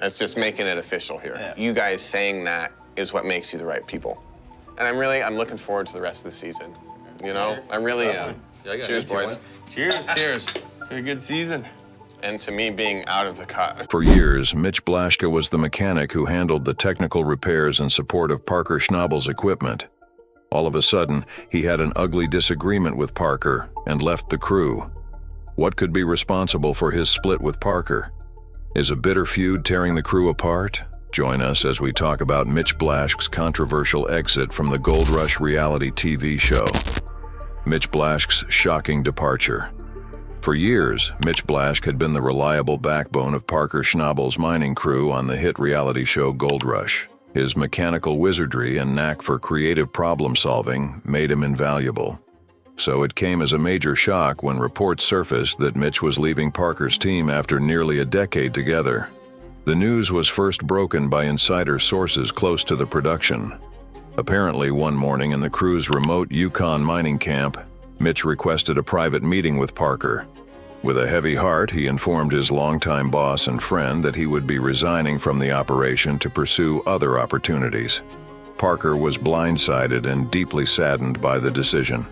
It's just making it official here. Yeah. You guys saying that is what makes you the right people. And I'm looking forward to the rest of the season. You know, I really am. Cheers, boys. Cheers. Cheers. To a good season. And to me being out of the cut. For years, Mitch Blaschke was the mechanic who handled the technical repairs and support of Parker Schnabel's equipment. All of a sudden, he had an ugly disagreement with Parker and left the crew. What could be responsible for his split with Parker? Is a bitter feud tearing the crew apart? Join us as we talk about Mitch Blaschke's controversial exit from the Gold Rush reality TV show. Mitch Blaschke's shocking departure. For years, Mitch Blaschke had been the reliable backbone of Parker Schnabel's mining crew on the hit reality show Gold Rush. His mechanical wizardry and knack for creative problem-solving made him invaluable. So it came as a major shock when reports surfaced that Mitch was leaving Parker's team after nearly a decade together. The news was first broken by insider sources close to the production. Apparently, one morning in the crew's remote Yukon mining camp, Mitch requested a private meeting with Parker. With a heavy heart, he informed his longtime boss and friend that he would be resigning from the operation to pursue other opportunities. Parker was blindsided and deeply saddened by the decision.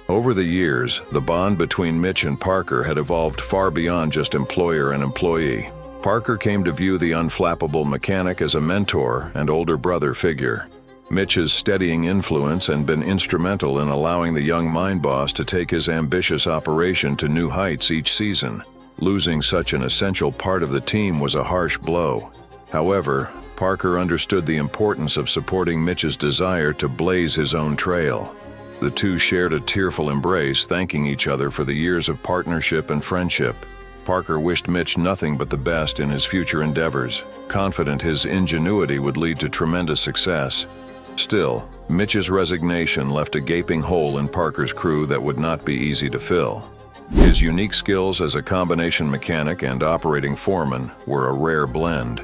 Over the years, the bond between Mitch and Parker had evolved far beyond just employer and employee. Parker came to view the unflappable mechanic as a mentor and older brother figure. Mitch's steadying influence had been instrumental in allowing the young mine boss to take his ambitious operation to new heights each season. Losing such an essential part of the team was a harsh blow. However, Parker understood the importance of supporting Mitch's desire to blaze his own trail. The two shared a tearful embrace, thanking each other for the years of partnership and friendship. Parker wished Mitch nothing but the best in his future endeavors, confident his ingenuity would lead to tremendous success. Still, Mitch's resignation left a gaping hole in Parker's crew that would not be easy to fill. His unique skills as a combination mechanic and operating foreman were a rare blend.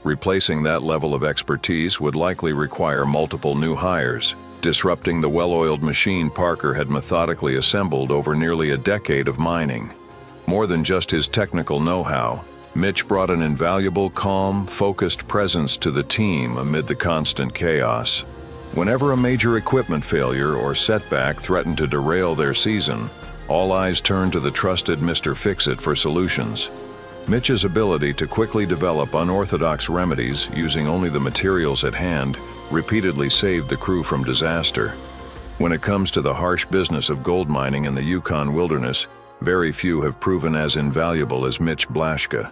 Replacing that level of expertise would likely require multiple new hires, disrupting the well-oiled machine Parker had methodically assembled over nearly a decade of mining. More than just his technical know-how, Mitch brought an invaluable, calm, focused presence to the team amid the constant chaos. Whenever a major equipment failure or setback threatened to derail their season, all eyes turned to the trusted Mr. Fix-It for solutions. Mitch's ability to quickly develop unorthodox remedies using only the materials at hand repeatedly saved the crew from disaster. When it comes to the harsh business of gold mining in the Yukon wilderness, very few have proven as invaluable as Mitch Blaschke.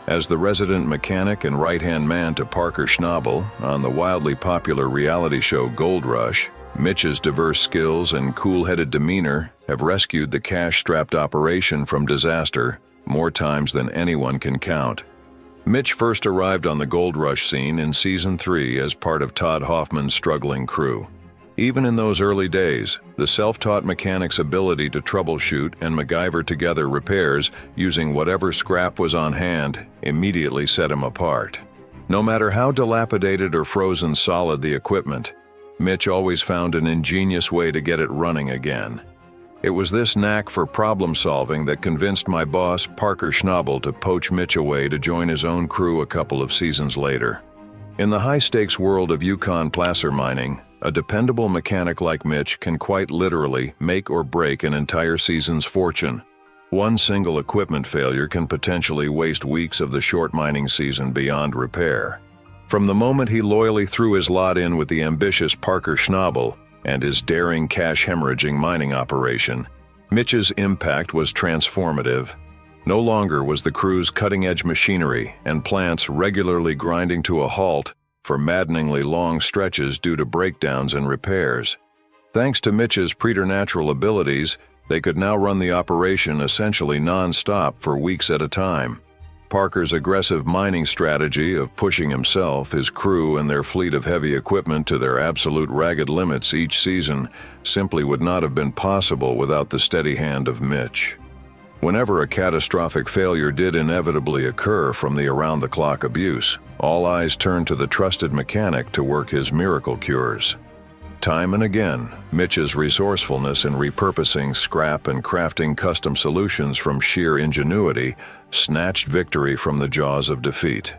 As the resident mechanic and right-hand man to Parker Schnabel on the wildly popular reality show Gold Rush, Mitch's diverse skills and cool-headed demeanor have rescued the cash-strapped operation from disaster more times than anyone can count. Mitch first arrived on the Gold Rush scene in Season 3 as part of Todd Hoffman's struggling crew. Even in those early days, the self-taught mechanic's ability to troubleshoot and MacGyver together repairs using whatever scrap was on hand immediately set him apart. No matter how dilapidated or frozen solid the equipment, Mitch always found an ingenious way to get it running again. It was this knack for problem-solving that convinced my boss, Parker Schnabel, to poach Mitch away to join his own crew a couple of seasons later. In the high-stakes world of Yukon placer mining, a dependable mechanic like Mitch can quite literally make or break an entire season's fortune. One single equipment failure can potentially waste weeks of the short mining season beyond repair. From the moment he loyally threw his lot in with the ambitious Parker Schnabel and his daring cash-hemorrhaging mining operation, Mitch's impact was transformative. No longer was the crew's cutting-edge machinery and plants regularly grinding to a halt for maddeningly long stretches due to breakdowns and repairs. Thanks to Mitch's preternatural abilities, they could now run the operation essentially non-stop for weeks at a time. Parker's aggressive mining strategy of pushing himself, his crew, and their fleet of heavy equipment to their absolute ragged limits each season simply would not have been possible without the steady hand of Mitch. Whenever a catastrophic failure did inevitably occur from the around-the-clock abuse, all eyes turned to the trusted mechanic to work his miracle cures. Time and again, Mitch's resourcefulness in repurposing scrap and crafting custom solutions from sheer ingenuity snatched victory from the jaws of defeat.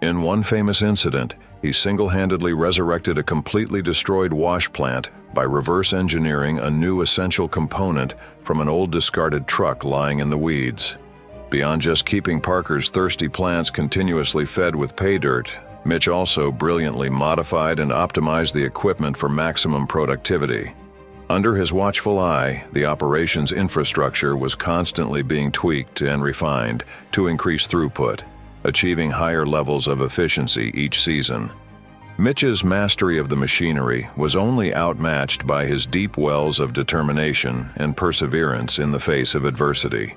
In one famous incident, he single-handedly resurrected a completely destroyed wash plant by reverse engineering a new essential component from an old discarded truck lying in the weeds. Beyond just keeping Parker's thirsty plants continuously fed with pay dirt, Mitch also brilliantly modified and optimized the equipment for maximum productivity. Under his watchful eye, the operations infrastructure was constantly being tweaked and refined to increase throughput, achieving higher levels of efficiency each season. Mitch's mastery of the machinery was only outmatched by his deep wells of determination and perseverance in the face of adversity.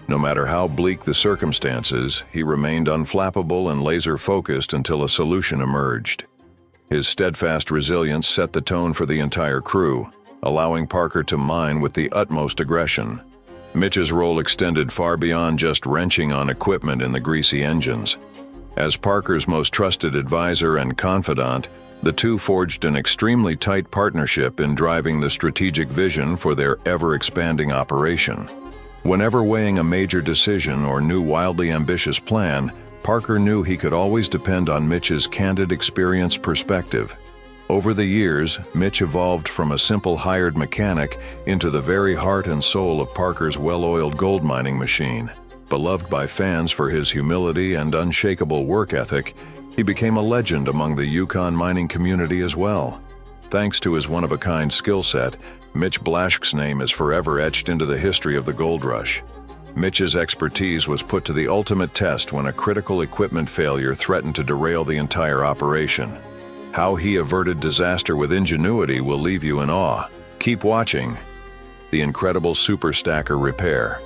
No matter how bleak the circumstances, he remained unflappable and laser-focused until a solution emerged. His steadfast resilience set the tone for the entire crew, allowing Parker to mine with the utmost aggression. Mitch's role extended far beyond just wrenching on equipment in the greasy engines. As Parker's most trusted advisor and confidant, the two forged an extremely tight partnership in driving the strategic vision for their ever-expanding operation. Whenever weighing a major decision or new wildly ambitious plan, Parker knew he could always depend on Mitch's candid, experienced perspective. Over the years, Mitch evolved from a simple hired mechanic into the very heart and soul of Parker's well-oiled gold mining machine. Beloved by fans for his humility and unshakable work ethic, he became a legend among the Yukon mining community as well. Thanks to his one-of-a-kind skill set, Mitch Blaschke's name is forever etched into the history of the gold rush. Mitch's expertise was put to the ultimate test when a critical equipment failure threatened to derail the entire operation. How he averted disaster with ingenuity will leave you in awe. Keep watching. The incredible super stacker repair.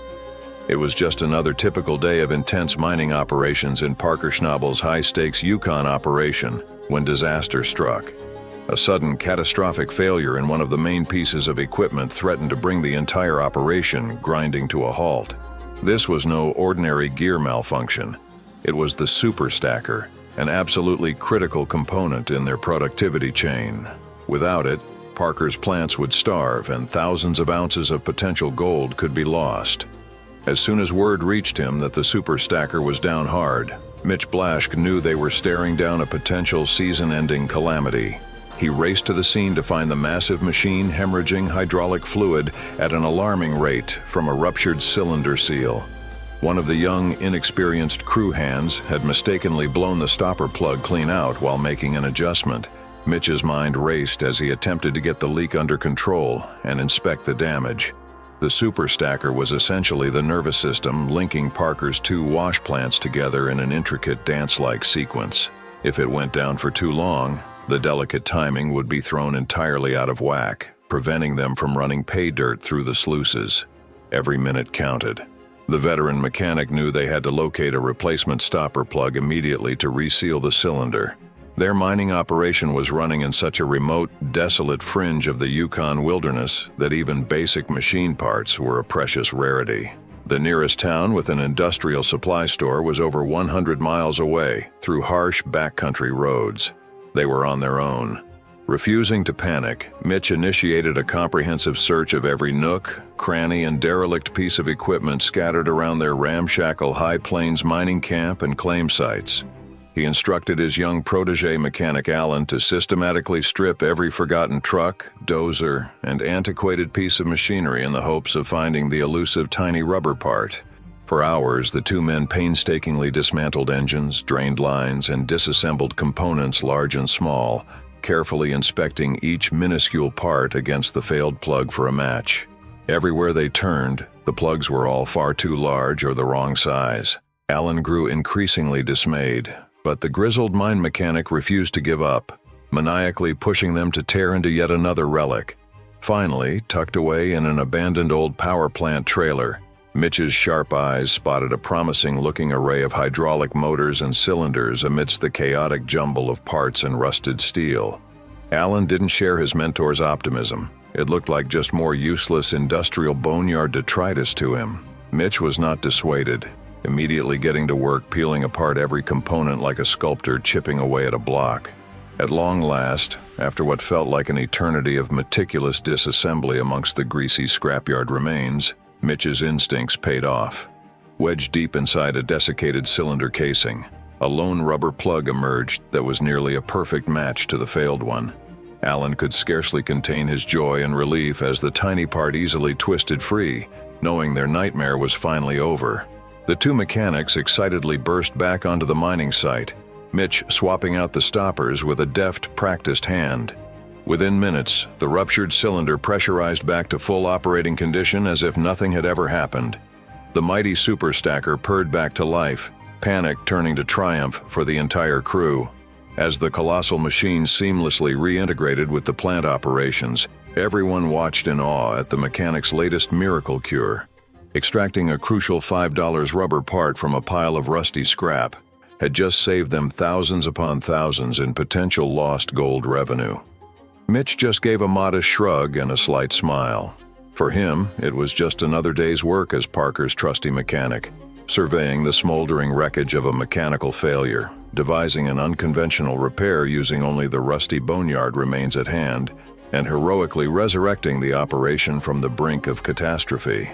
It was just another typical day of intense mining operations in Parker Schnabel's high-stakes Yukon operation when disaster struck. A sudden catastrophic failure in one of the main pieces of equipment threatened to bring the entire operation grinding to a halt. This was no ordinary gear malfunction. It was the super stacker, an absolutely critical component in their productivity chain. Without it, Parker's plants would starve and thousands of ounces of potential gold could be lost. As soon as word reached him that the super stacker was down hard, Mitch Blaschke knew they were staring down a potential season-ending calamity. He raced to the scene to find the massive machine hemorrhaging hydraulic fluid at an alarming rate from a ruptured cylinder seal. One of the young, inexperienced crew hands had mistakenly blown the stopper plug clean out while making an adjustment. Mitch's mind raced as he attempted to get the leak under control and inspect the damage. The super stacker was essentially the nervous system linking Parker's two wash plants together in an intricate dance-like sequence. If it went down for too long, the delicate timing would be thrown entirely out of whack, preventing them from running pay dirt through the sluices. Every minute counted. The veteran mechanic knew they had to locate a replacement stopper plug immediately to reseal the cylinder. Their mining operation was running in such a remote, desolate fringe of the Yukon wilderness that even basic machine parts were a precious rarity. The nearest town with an industrial supply store was over 100 miles away, through harsh backcountry roads. They were on their own. Refusing to panic, Mitch initiated a comprehensive search of every nook, cranny, and derelict piece of equipment scattered around their ramshackle High Plains mining camp and claim sites. He instructed his young protege mechanic Alan to systematically strip every forgotten truck, dozer, and antiquated piece of machinery in the hopes of finding the elusive tiny rubber part. For hours, the two men painstakingly dismantled engines, drained lines, and disassembled components large and small, carefully inspecting each minuscule part against the failed plug for a match. Everywhere they turned, the plugs were all far too large or the wrong size. Alan grew increasingly dismayed, but the grizzled mine mechanic refused to give up, maniacally pushing them to tear into yet another relic. Finally, tucked away in an abandoned old power plant trailer, Mitch's sharp eyes spotted a promising-looking array of hydraulic motors and cylinders amidst the chaotic jumble of parts and rusted steel. Alan didn't share his mentor's optimism. It looked like just more useless industrial boneyard detritus to him. Mitch was not dissuaded, immediately getting to work peeling apart every component like a sculptor chipping away at a block. At long last, after what felt like an eternity of meticulous disassembly amongst the greasy scrapyard remains, Mitch's instincts paid off. Wedged deep inside a desiccated cylinder casing, A lone rubber plug emerged that was nearly a perfect match to the failed one. Alan could scarcely contain his joy and relief as the tiny part easily twisted free, knowing their nightmare was finally over. The two mechanics excitedly burst back onto the mining site, Mitch swapping out the stoppers with a deft, practiced hand. Within minutes, the ruptured cylinder pressurized back to full operating condition as if nothing had ever happened. The mighty super stacker purred back to life, panic turning to triumph for the entire crew. As the colossal machine seamlessly reintegrated with the plant operations, everyone watched in awe at the mechanic's latest miracle cure. Extracting a crucial $5 rubber part from a pile of rusty scrap had just saved them thousands upon thousands in potential lost gold revenue. Mitch just gave a modest shrug and a slight smile. For him, it was just another day's work as Parker's trusty mechanic, surveying the smoldering wreckage of a mechanical failure, devising an unconventional repair using only the rusty boneyard remains at hand, and heroically resurrecting the operation from the brink of catastrophe.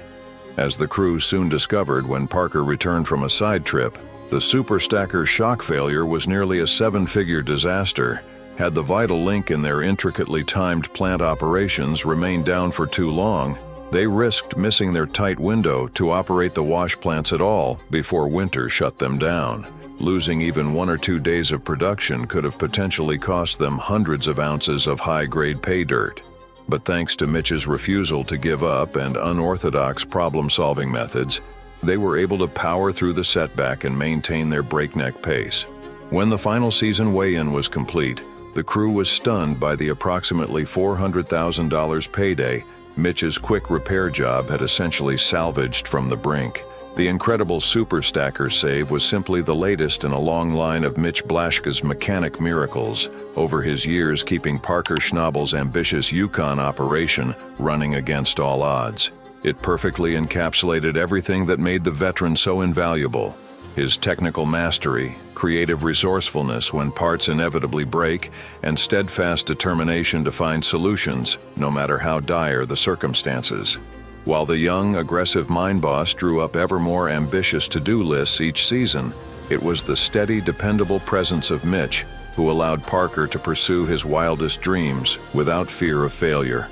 As the crew soon discovered when Parker returned from a side trip, the super stacker's shock failure was nearly a seven-figure disaster. Had the vital link in their intricately timed plant operations remained down for too long, they risked missing their tight window to operate the wash plants at all before winter shut them down. Losing even 1 or 2 days of production could have potentially cost them hundreds of ounces of high-grade pay dirt. But thanks to Mitch's refusal to give up and unorthodox problem-solving methods, they were able to power through the setback and maintain their breakneck pace. When the final season weigh-in was complete, the crew was stunned by the approximately $400,000 payday Mitch's quick repair job had essentially salvaged from the brink. The incredible super stacker save was simply the latest in a long line of Mitch Blaschke's mechanic miracles over his years keeping Parker Schnabel's ambitious Yukon operation running against all odds. It perfectly encapsulated everything that made the veteran so invaluable: his technical mastery, creative resourcefulness when parts inevitably break, and steadfast determination to find solutions, no matter how dire the circumstances. While the young, aggressive mine boss drew up ever more ambitious to-do lists each season, it was the steady, dependable presence of Mitch who allowed Parker to pursue his wildest dreams without fear of failure.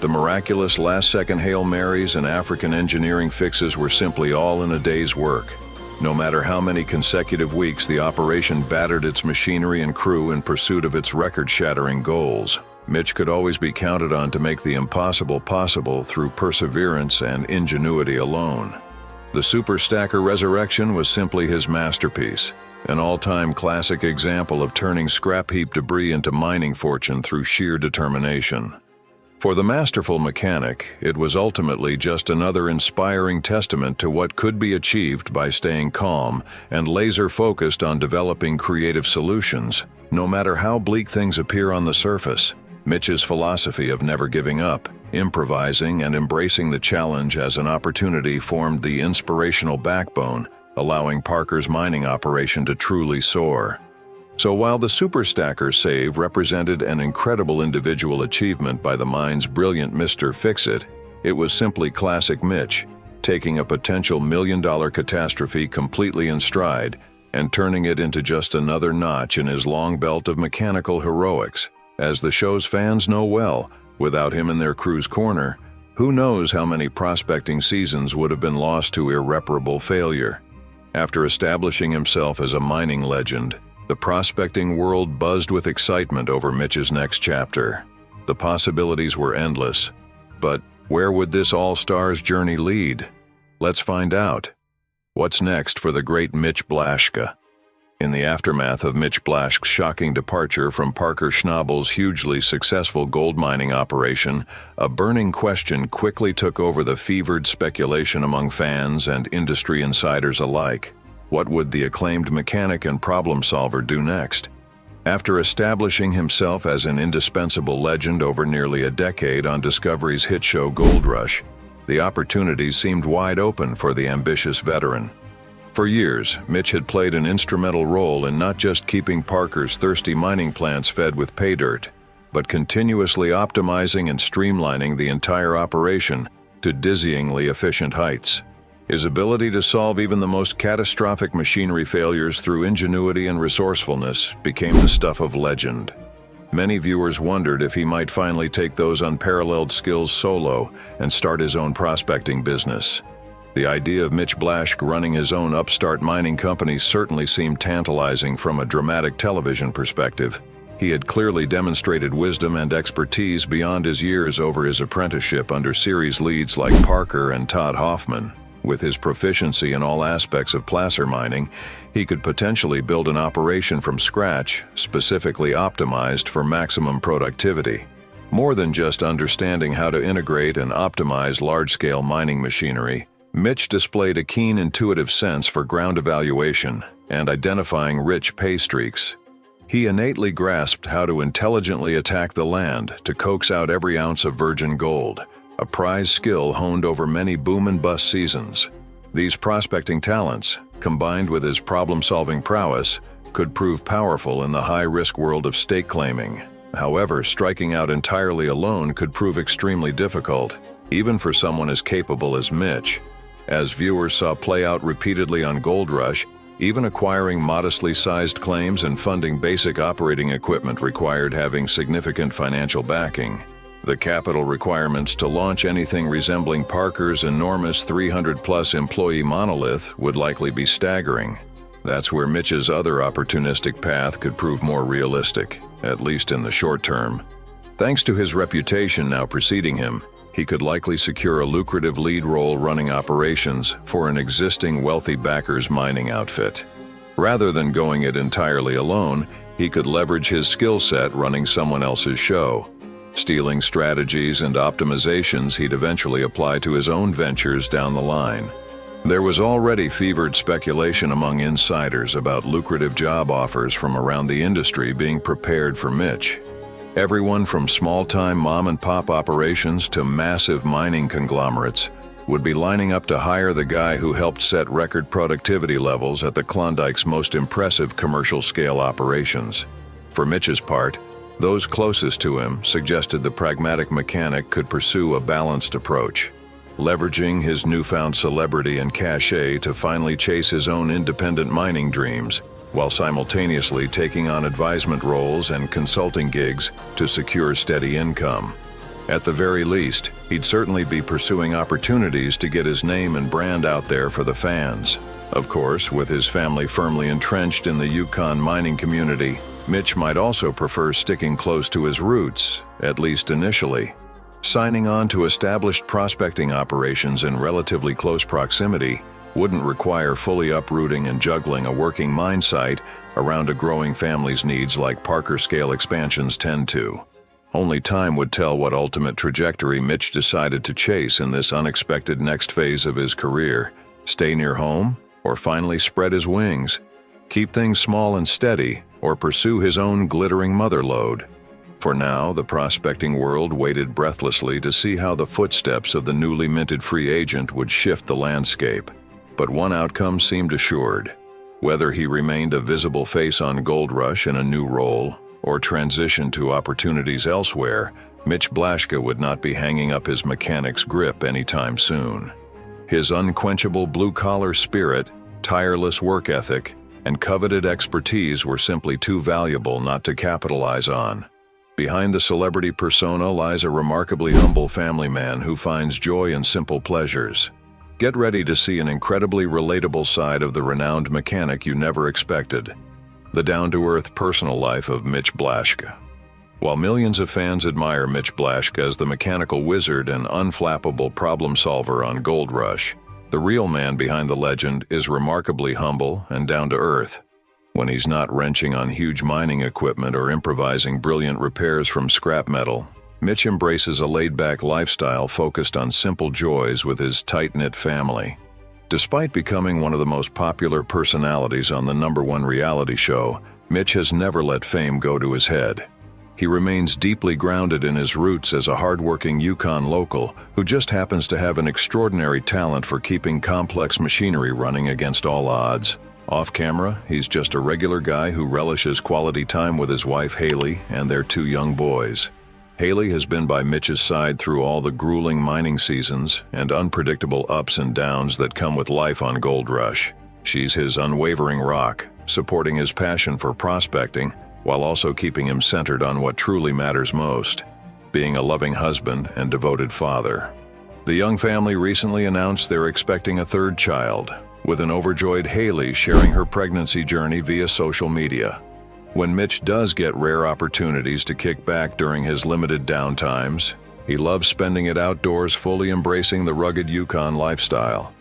The miraculous last-second Hail Marys and African engineering fixes were simply all in a day's work. No matter how many consecutive weeks the operation battered its machinery and crew in pursuit of its record-shattering goals, Mitch could always be counted on to make the impossible possible through perseverance and ingenuity alone. The Super Stacker Resurrection was simply his masterpiece, an all-time classic example of turning scrap heap debris into mining fortune through sheer determination. For the masterful mechanic, it was ultimately just another inspiring testament to what could be achieved by staying calm and laser-focused on developing creative solutions, no matter how bleak things appear on the surface. Mitch's philosophy of never giving up, improvising, and embracing the challenge as an opportunity formed the inspirational backbone, allowing Parker's mining operation to truly soar. So while the Super Stacker save represented an incredible individual achievement by the mine's brilliant Mr. Fix-It, it was simply classic Mitch, taking a potential million-dollar catastrophe completely in stride and turning it into just another notch in his long belt of mechanical heroics. As the show's fans know well, without him in their crew's corner, who knows how many prospecting seasons would have been lost to irreparable failure. After establishing himself as a mining legend, the prospecting world buzzed with excitement over Mitch's next chapter. The possibilities were endless. But where would this all-stars journey lead? Let's find out. What's next for the great Mitch Blaschke? In the aftermath of Mitch Blaschke's shocking departure from Parker Schnabel's hugely successful gold mining operation, a burning question quickly took over the fevered speculation among fans and industry insiders alike. What would the acclaimed mechanic and problem solver do next? After establishing himself as an indispensable legend over nearly a decade on Discovery's hit show Gold Rush, the opportunities seemed wide open for the ambitious veteran. For years, Mitch had played an instrumental role in not just keeping Parker's thirsty mining plants fed with pay dirt, but continuously optimizing and streamlining the entire operation to dizzyingly efficient heights. His ability to solve even the most catastrophic machinery failures through ingenuity and resourcefulness became the stuff of legend. Many viewers wondered if he might finally take those unparalleled skills solo and start his own prospecting business. The idea of Mitch Blaschke running his own upstart mining company certainly seemed tantalizing from a dramatic television perspective. He had clearly demonstrated wisdom and expertise beyond his years over his apprenticeship under series leads like Parker and Todd Hoffman. With his proficiency in all aspects of placer mining, he could potentially build an operation from scratch, specifically optimized for maximum productivity. More than just understanding how to integrate and optimize large-scale mining machinery, Mitch displayed a keen intuitive sense for ground evaluation and identifying rich pay streaks. He innately grasped how to intelligently attack the land to coax out every ounce of virgin gold, a prized skill honed over many boom and bust seasons. These prospecting talents, combined with his problem-solving prowess, could prove powerful in the high-risk world of stake claiming. However, striking out entirely alone could prove extremely difficult, even for someone as capable as Mitch. As viewers saw play out repeatedly on Gold Rush, even acquiring modestly sized claims and funding basic operating equipment required having significant financial backing. The capital requirements to launch anything resembling Parker's enormous 300-plus employee monolith would likely be staggering. That's where Mitch's other opportunistic path could prove more realistic, at least in the short term. Thanks to his reputation now preceding him, he could likely secure a lucrative lead role running operations for an existing wealthy backer's mining outfit. Rather than going it entirely alone, he could leverage his skill set running someone else's show, stealing strategies and optimizations he'd eventually apply to his own ventures down the line. There was already fevered speculation among insiders about lucrative job offers from around the industry being prepared for Mitch. Everyone from small-time mom-and-pop operations to massive mining conglomerates would be lining up to hire the guy who helped set record productivity levels at the Klondike's most impressive commercial-scale operations. For Mitch's part, those closest to him suggested the pragmatic mechanic could pursue a balanced approach, leveraging his newfound celebrity and cachet to finally chase his own independent mining dreams, while simultaneously taking on advisement roles and consulting gigs to secure steady income. At the very least, he'd certainly be pursuing opportunities to get his name and brand out there for the fans. Of course, with his family firmly entrenched in the Yukon mining community, Mitch might also prefer sticking close to his roots, at least initially. Signing on to established prospecting operations in relatively close proximity wouldn't require fully uprooting and juggling a working mine site around a growing family's needs like Parker-scale expansions tend to. Only time would tell what ultimate trajectory Mitch decided to chase in this unexpected next phase of his career. Stay near home, or finally spread his wings? Keep things small and steady, or pursue his own glittering motherlode? For now, the prospecting world waited breathlessly to see how the footsteps of the newly minted free agent would shift the landscape. But one outcome seemed assured. Whether he remained a visible face on Gold Rush in a new role, or transitioned to opportunities elsewhere, Mitch Blaschke would not be hanging up his mechanic's grip anytime soon. His unquenchable blue-collar spirit, tireless work ethic, and coveted expertise were simply too valuable not to capitalize on. Behind the celebrity persona lies a remarkably humble family man who finds joy in simple pleasures. Get ready to see an incredibly relatable side of the renowned mechanic you never expected. The down-to-earth personal life of Mitch Blaschke. While millions of fans admire Mitch Blaschke as the mechanical wizard and unflappable problem solver on Gold Rush, the real man behind the legend is remarkably humble and down-to-earth. When he's not wrenching on huge mining equipment or improvising brilliant repairs from scrap metal, Mitch embraces a laid-back lifestyle focused on simple joys with his tight-knit family. Despite becoming one of the most popular personalities on the #1 reality show, Mitch has never let fame go to his head. He remains deeply grounded in his roots as a hardworking Yukon local who just happens to have an extraordinary talent for keeping complex machinery running against all odds. Off camera, he's just a regular guy who relishes quality time with his wife Haley and their 2 young boys. Haley has been by Mitch's side through all the grueling mining seasons and unpredictable ups and downs that come with life on Gold Rush. She's his unwavering rock, supporting his passion for prospecting while also keeping him centered on what truly matters most, being a loving husband and devoted father. The young family recently announced they're expecting a third child, with an overjoyed Haley sharing her pregnancy journey via social media. When Mitch does get rare opportunities to kick back during his limited downtimes, he loves spending it outdoors, fully embracing the rugged Yukon lifestyle.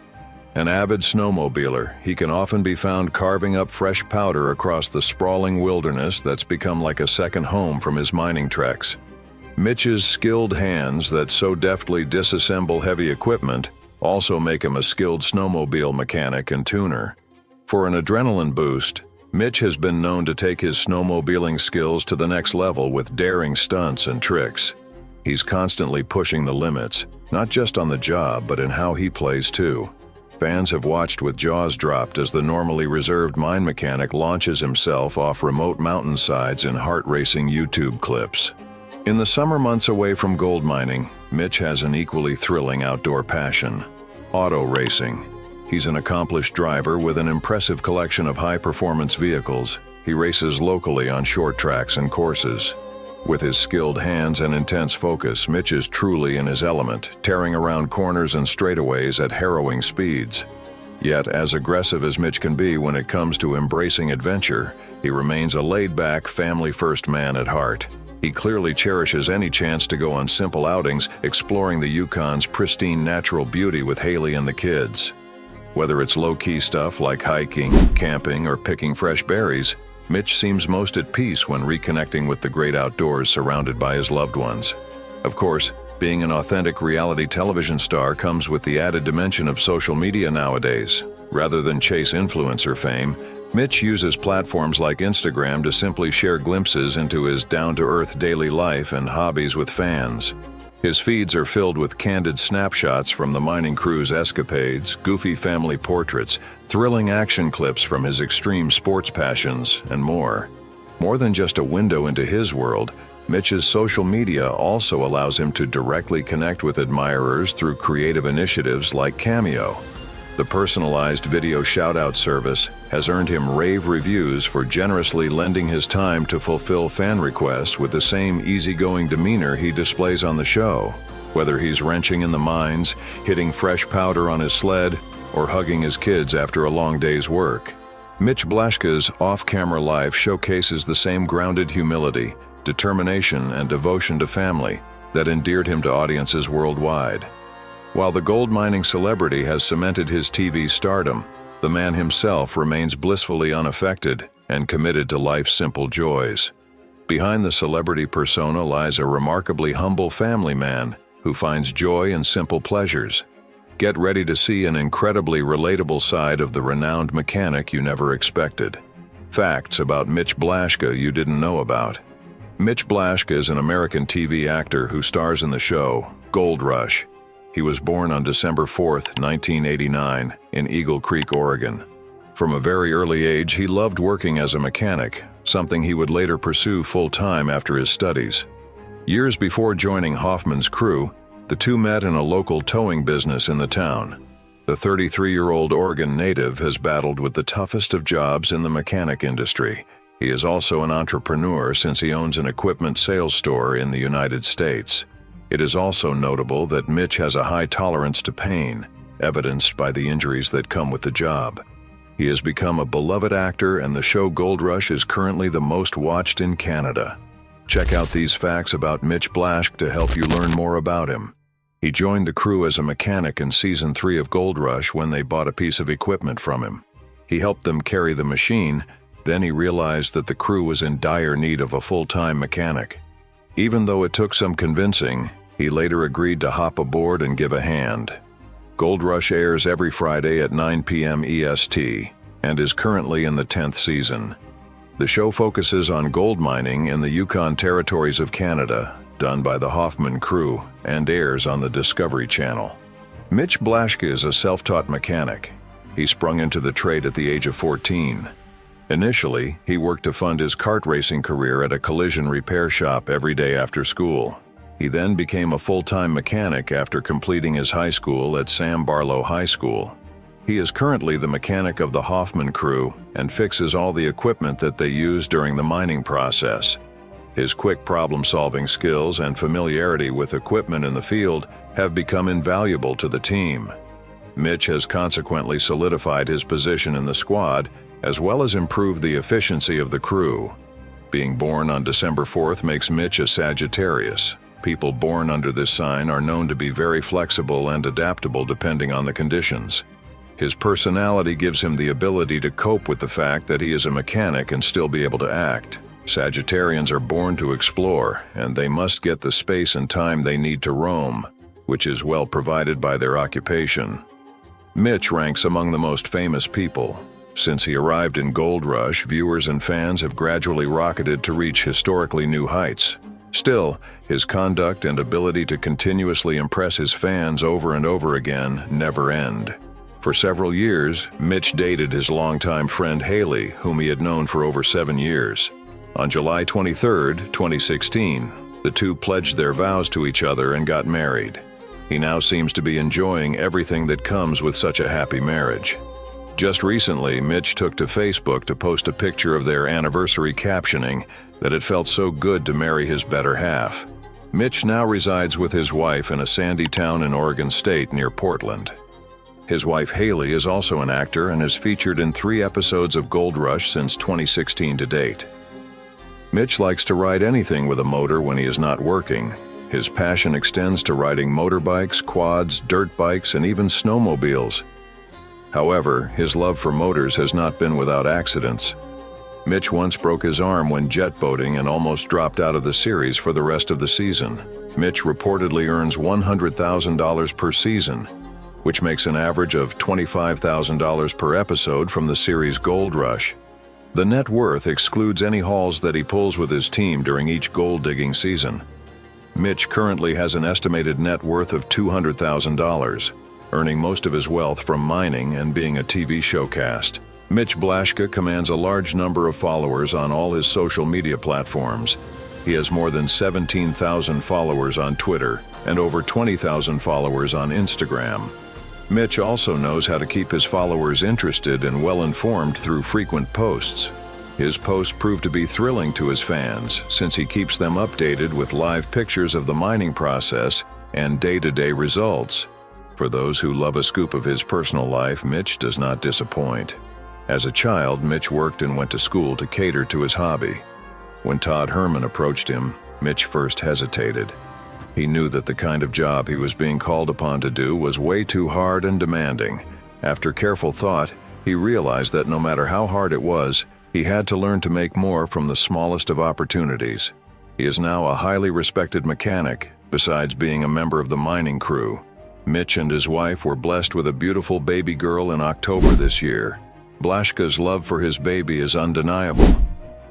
An avid snowmobiler, he can often be found carving up fresh powder across the sprawling wilderness that's become like a second home from his mining treks. Mitch's skilled hands that so deftly disassemble heavy equipment also make him a skilled snowmobile mechanic and tuner. For an adrenaline boost, Mitch has been known to take his snowmobiling skills to the next level with daring stunts and tricks. He's constantly pushing the limits, not just on the job, but in how he plays too. Fans have watched with jaws dropped as the normally reserved mine mechanic launches himself off remote mountainsides in heart-racing YouTube clips. In the summer months away from gold mining, Mitch has an equally thrilling outdoor passion: auto racing. He's an accomplished driver with an impressive collection of high-performance vehicles. He races locally on short tracks and courses. With his skilled hands and intense focus, Mitch is truly in his element, tearing around corners and straightaways at harrowing speeds. Yet, as aggressive as Mitch can be when it comes to embracing adventure, he remains a laid-back, family-first man at heart. He clearly cherishes any chance to go on simple outings, exploring the Yukon's pristine natural beauty with Haley and the kids. Whether it's low-key stuff like hiking, camping, or picking fresh berries, Mitch seems most at peace when reconnecting with the great outdoors surrounded by his loved ones. Of course, being an authentic reality television star comes with the added dimension of social media nowadays. Rather than chase influencer fame, Mitch uses platforms like Instagram to simply share glimpses into his down-to-earth daily life and hobbies with fans. His feeds are filled with candid snapshots from the mining crew's escapades, goofy family portraits, thrilling action clips from his extreme sports passions, and more. More than just a window into his world, Mitch's social media also allows him to directly connect with admirers through creative initiatives like Cameo. The personalized video shout-out service has earned him rave reviews for generously lending his time to fulfill fan requests with the same easygoing demeanor he displays on the show. Whether he's wrenching in the mines, hitting fresh powder on his sled, or hugging his kids after a long day's work, Mitch Blaschke's off-camera life showcases the same grounded humility, determination, and devotion to family that endeared him to audiences worldwide. While the gold mining celebrity has cemented his TV stardom, the man himself remains blissfully unaffected and committed to life's simple joys. Behind the celebrity persona lies a remarkably humble family man who finds joy in simple pleasures. Get ready to see an incredibly relatable side of the renowned mechanic you never expected. Facts about Mitch Blaschke you didn't know about. Mitch Blaschke is an American TV actor who stars in the show Gold Rush. He was born on December 4, 1989, in Eagle Creek, Oregon. From a very early age, he loved working as a mechanic, something he would later pursue full-time after his studies. Years before joining Hoffman's crew, the two met in a local towing business in the town. The 33-year-old Oregon native has battled with the toughest of jobs in the mechanic industry. He is also an entrepreneur since he owns an equipment sales store in the United States. It is also notable that Mitch has a high tolerance to pain, evidenced by the injuries that come with the job. He has become a beloved actor, and the show Gold Rush is currently the most watched in Canada. Check out these facts about Mitch Blaschke to help you learn more about him. He joined the crew as a mechanic in Season 3 of Gold Rush when they bought a piece of equipment from him. He helped them carry the machine, then he realized that the crew was in dire need of a full-time mechanic. Even though it took some convincing, he later agreed to hop aboard and give a hand. Gold Rush airs every Friday at 9 p.m. EST and is currently in the 10th season. The show focuses on gold mining in the Yukon territories of Canada, done by the Hoffman crew, and airs on the Discovery Channel. Mitch Blaschke is a self-taught mechanic. He sprung into the trade at the age of 14. Initially, he worked to fund his kart racing career at a collision repair shop every day after school. He then became a full-time mechanic after completing his high school at Sam Barlow High School. He is currently the mechanic of the Hoffman crew and fixes all the equipment that they use during the mining process. His quick problem-solving skills and familiarity with equipment in the field have become invaluable to the team. Mitch has consequently solidified his position in the squad, as well as improved the efficiency of the crew. Being born on December 4th makes Mitch a Sagittarius. People born under this sign are known to be very flexible and adaptable depending on the conditions. His personality gives him the ability to cope with the fact that he is a mechanic and still be able to act. Sagittarians are born to explore, and they must get the space and time they need to roam, which is well provided by their occupation. Mitch ranks among the most famous people. Since he arrived in Gold Rush, viewers and fans have gradually rocketed to reach historically new heights. Still, his conduct and ability to continuously impress his fans over and over again never end. For several years, Mitch dated his longtime friend Haley, whom he had known for over 7 years. On July 23, 2016, the two pledged their vows to each other and got married. He now seems to be enjoying everything that comes with such a happy marriage. Just recently, Mitch took to Facebook to post a picture of their anniversary, captioning that it felt so good to marry his better half. Mitch now resides with his wife in a sandy town in Oregon State near Portland. His wife Haley is also an actor and has featured in 3 episodes of Gold Rush since 2016 to date. Mitch likes to ride anything with a motor when he is not working. His passion extends to riding motorbikes, quads, dirt bikes, and even snowmobiles. However, his love for motors has not been without accidents. Mitch once broke his arm when jet boating and almost dropped out of the series for the rest of the season. Mitch reportedly earns $100,000 per season, which makes an average of $25,000 per episode from the series Gold Rush. The net worth excludes any hauls that he pulls with his team during each gold-digging season. Mitch currently has an estimated net worth of $200,000, earning most of his wealth from mining and being a TV showcast. Mitch Blaschke commands a large number of followers on all his social media platforms. He has more than 17,000 followers on Twitter and over 20,000 followers on Instagram. Mitch also knows how to keep his followers interested and well-informed through frequent posts. His posts prove to be thrilling to his fans, since he keeps them updated with live pictures of the mining process and day-to-day results. For those who love a scoop of his personal life, Mitch does not disappoint. As a child, Mitch worked and went to school to cater to his hobby. When Todd Herman approached him, Mitch first hesitated. He knew that the kind of job he was being called upon to do was way too hard and demanding. After careful thought, he realized that no matter how hard it was, he had to learn to make more from the smallest of opportunities. He is now a highly respected mechanic, besides being a member of the mining crew. Mitch and his wife were blessed with a beautiful baby girl in October this year. Blaschke's love for his baby is undeniable.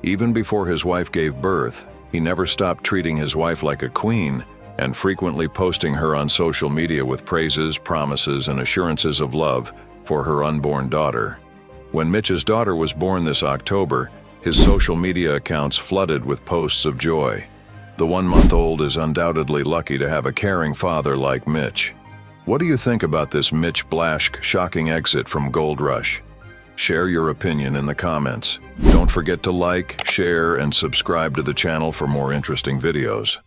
Even before his wife gave birth, he never stopped treating his wife like a queen and frequently posting her on social media with praises, promises, and assurances of love for her unborn daughter. When Mitch's daughter was born this October, his social media accounts flooded with posts of joy. The 1-month-old is undoubtedly lucky to have a caring father like Mitch. What do you think about this Mitch Blaschke shocking exit from Gold Rush? Share your opinion in the comments. Don't forget to like, share, and subscribe to the channel for more interesting videos.